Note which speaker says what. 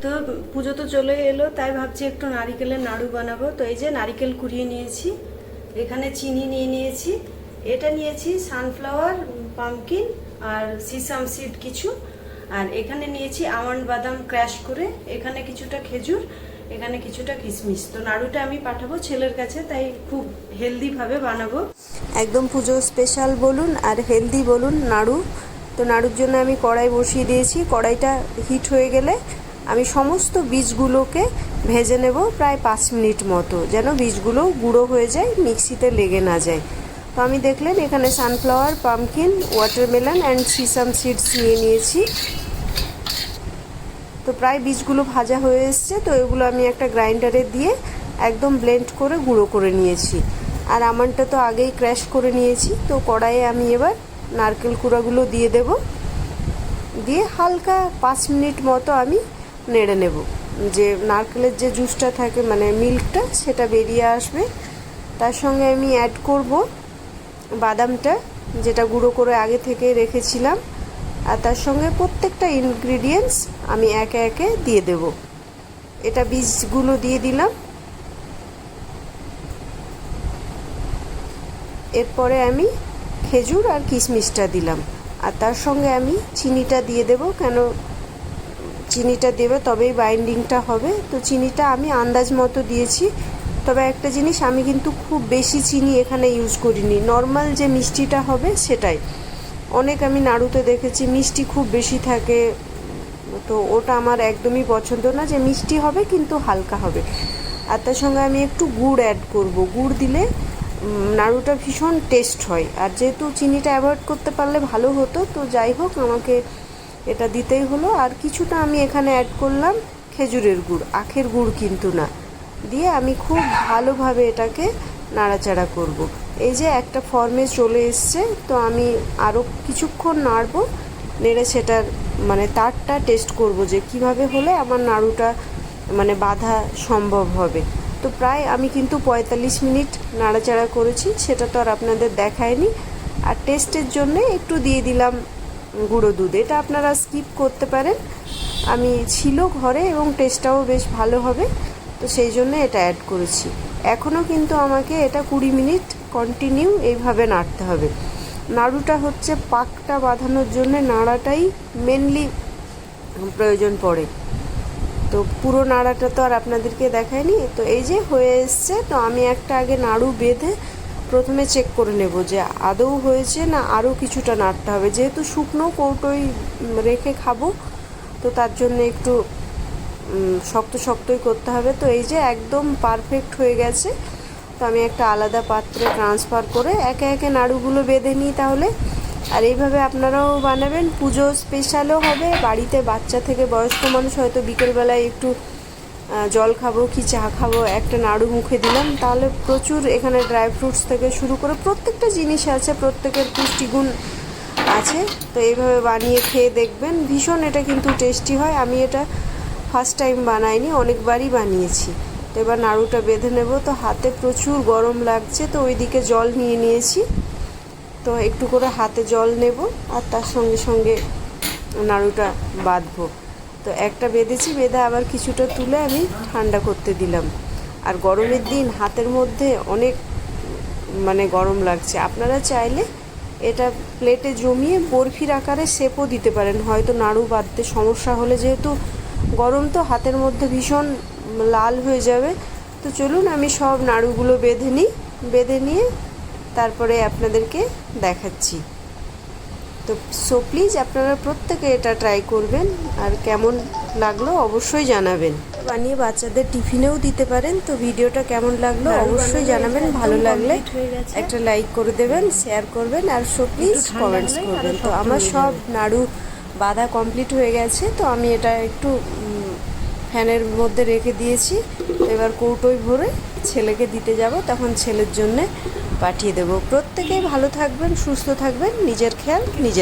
Speaker 1: তো পুজো তো চলে এলো, তাই ভাবছি একটু নারিকেলের নাড়ু বানাবো। তো এই যে নারিকেল কুড়িয়ে নিয়েছি, এখানে চিনি নিয়ে নিয়েছি, এটা নিয়েছি সানফ্লাওয়ার, পামকিন আর সিসাম সিড কিছু, আর এখানে নিয়েছি আমন্ড বাদাম ক্র্যাশ করে, এখানে কিছুটা খেজুর, এখানে কিছুটা কিশমিশ। তো নাড়ুটা আমি পাঠাবো ছেলের কাছে, তাই খুব হেলদিভাবে বানাবো, একদম পুজো স্পেশাল বলুন আর হেলদি বলুন নাড়ু। তো নাড়ুর জন্য আমি কড়াই বসিয়ে দিয়েছি, কড়াইটা হিট হয়ে গেলে আমি সমস্ত বীজগুলোকে ভেজে নেব প্রায় 5 মিনিট মতো, যেন বীজগুলো গুঁড়ো হয়ে যায়, মিক্সিতে লেগে না যায়। তো আমি দেখলেন এখানে sunflower, pumpkin, watermelon and sesame seeds নিয়ে নিয়েছি। তো প্রায় বীজগুলো ভাজা হয়ে এসছে, তো এগুলো আমি একটা গ্রাইন্ডারে দিয়ে একদম ব্লেন্ড করে গুঁড়ো করে নিয়েছি। আর আমন্ডটা তো আগেই ক্র্যাশ করে নিয়েছি। তো কড়াইয়ে আমি এবার নারকেল কুড়াগুলো দিয়ে দেব, দিয়ে হালকা 5 মিনিট মতো আমি নেড়ে নেব, যে নারকেলের যে জুসটা থাকে মানে মিল্কটা সেটা বেরিয়ে আসবে। তার সঙ্গে আমি অ্যাড করব বাদামটা, যেটা গুঁড়ো করে আগে থেকে রেখেছিলাম, আর তার সঙ্গে প্রত্যেকটা ইনগ্রিডিয়েন্টস আমি একে একে দিয়ে দেব। এটা বীজগুলো দিয়ে দিলাম, এরপরে আমি খেজুর আর কিশমিশটা দিলাম, আর তার সঙ্গে আমি চিনিটা দিয়ে দেব, কেন চিনিটা দেবে তবেই বাইন্ডিংটা হবে। তো চিনিটা আমি আন্দাজ মতো দিয়েছি, তবে একটা জিনিস, আমি কিন্তু খুব বেশি চিনি এখানে ইউজ করিনি, নর্মাল যে মিষ্টিটা হবে সেটাই। অনেক আমি নাড়ুতে দেখেছি মিষ্টি খুব বেশি থাকে, তো ওটা আমার একদমই পছন্দ না, যে মিষ্টি হবে কিন্তু হালকা হবে। আর তার সঙ্গে আমি একটু গুড় অ্যাড করব, গুড় দিলে নাড়ুটা ভীষণ টেস্ট হয়। আর যেহেতু চিনিটা অ্যাভয়েড করতে পারলে ভালো হতো, তো যাই হোক আমাকে এটা দিতেই হলো। আর কিছুটা আমি এখানে অ্যাড করলাম খেজুরের গুড়, আখের গুড় কিন্তু না, দিয়ে আমি খুব ভালোভাবে এটাকে নাড়াচাড়া করব। এই যে একটা ফর্মে চলে এসছে, তো আমি আরও কিছুক্ষণ নাড়বো, নেড়ে সেটার মানে তারটা টেস্ট করব, যে কিভাবে হলে আমার নাড়ুটা মানে বাঁধা সম্ভব হবে। তো প্রায় আমি কিন্তু 45 মিনিট নাড়াচাড়া করেছি, সেটা তো আর আপনাদের দেখায়নি। আর টেস্টের জন্য একটু দিয়ে দিলাম গুঁড়ো দুধ, এটা আপনারা স্কিপ করতে পারেন, আমি ছিল ঘরে এবং টেস্টটাও বেশ ভালো হবে, তো সেই জন্য এটা অ্যাড করেছি। এখনও কিন্তু আমাকে এটা 20 মিনিট কন্টিনিউ এইভাবে নাড়তে হবে। নাড়ুটা হচ্ছে পাকটা বাঁধানোর জন্য নাড়াটাই মেনলি প্রয়োজন পড়ে। তো পুরো নাড়াটা তো আর আপনাদেরকে দেখায়নি। তো এই যে হয়ে এসছে, তো আমি একটা আগে নাড়ু বেঁধে প্রথমে চেক করে নেব যে আদৌ হয়েছে না আরও কিছুটা নাড়তে হবে, যেহেতু শুকনো কৌটোয় রেখে খাবো, তো তার জন্য একটু শক্ত শক্তই করতে হবে। তো এই যে একদম পারফেক্ট হয়ে গেছে, তো আমি একটা আলাদা পাত্রে ট্রান্সফার করে একে একে নাড়ুগুলো বেঁধে নিই তাহলে। আর এইভাবে আপনারাও বানাবেন, পুজো স্পেশালও হবে, বাড়িতে বাচ্চা থেকে বয়স্ক মানুষ হয়তো বিকেলবেলায় একটু জল খাবো কি চা খাবো, একটা নাড়ু মুখে দিলাম, তাহলে প্রচুর এখানে ড্রাই ফ্রুটস থেকে শুরু করে প্রত্যেকটা জিনিস আছে, প্রত্যেকের পুষ্টিগুণ আছে। তো এইভাবে বানিয়ে খেয়ে দেখবেন, ভীষণ এটা কিন্তু টেস্টি হয়। আমি এটা ফার্স্ট টাইম বানাইনি, অনেকবারই বানিয়েছি। তো এবার নাড়ুটা বেঁধে নেব। তো হাতে প্রচুর গরম লাগছে, তো ওইদিকে জল নিয়ে নিয়েছি, তো একটু করে হাতে জল নেব আর তার সঙ্গে সঙ্গে নাড়ুটা বাঁধবো। তো একটা বেঁধেছি, বেঁধে আবার কিছুটা তুলে আমি ঠান্ডা করতে দিলাম। আর গরমের দিন হাতের মধ্যে অনেক মানে গরম লাগছে, আপনারা চাইলে এটা প্লেটে জমিয়ে বরফির আকারে শেপও দিতে পারেন, হয়তো নাড়ু বাঁধতে সমস্যা হলে, যেহেতু গরম তো হাতের মধ্যে ভীষণ লাল হয়ে যাবে। তো চলুন আমি সব নাড়ুগুলো বেঁধে নিই, বেঁধে নিয়ে তারপরে আপনাদেরকে দেখাচ্ছি। তো সো প্লিজ আপনারা প্রত্যেকে এটা ট্রাই করবেন, আর কেমন লাগলো অবশ্যই জানাবেন। বানিয়ে বাচ্চাদের টিফিনেও দিতে পারেন। তো ভিডিওটা কেমন লাগলো অবশ্যই জানাবেন, ভালো লাগলে একটা লাইক করে দেবেন, শেয়ার করবেন, আর সো প্লিজ কমেন্টস করবেন। তো আমার সব নাড়ু বাঁধা কমপ্লিট হয়ে গেছে, তো আমি এটা একটু ফ্যানের মধ্যে রেখে দিয়েছি। এবার কৌটোয় ভরে ছেলেকে দিতে যাব, তখন ছেলের জন্যে পাঠিয়ে দেব। প্রত্যেকেই ভালো থাকবেন, সুস্থ থাকবেন, নিজের খেয়াল নিজে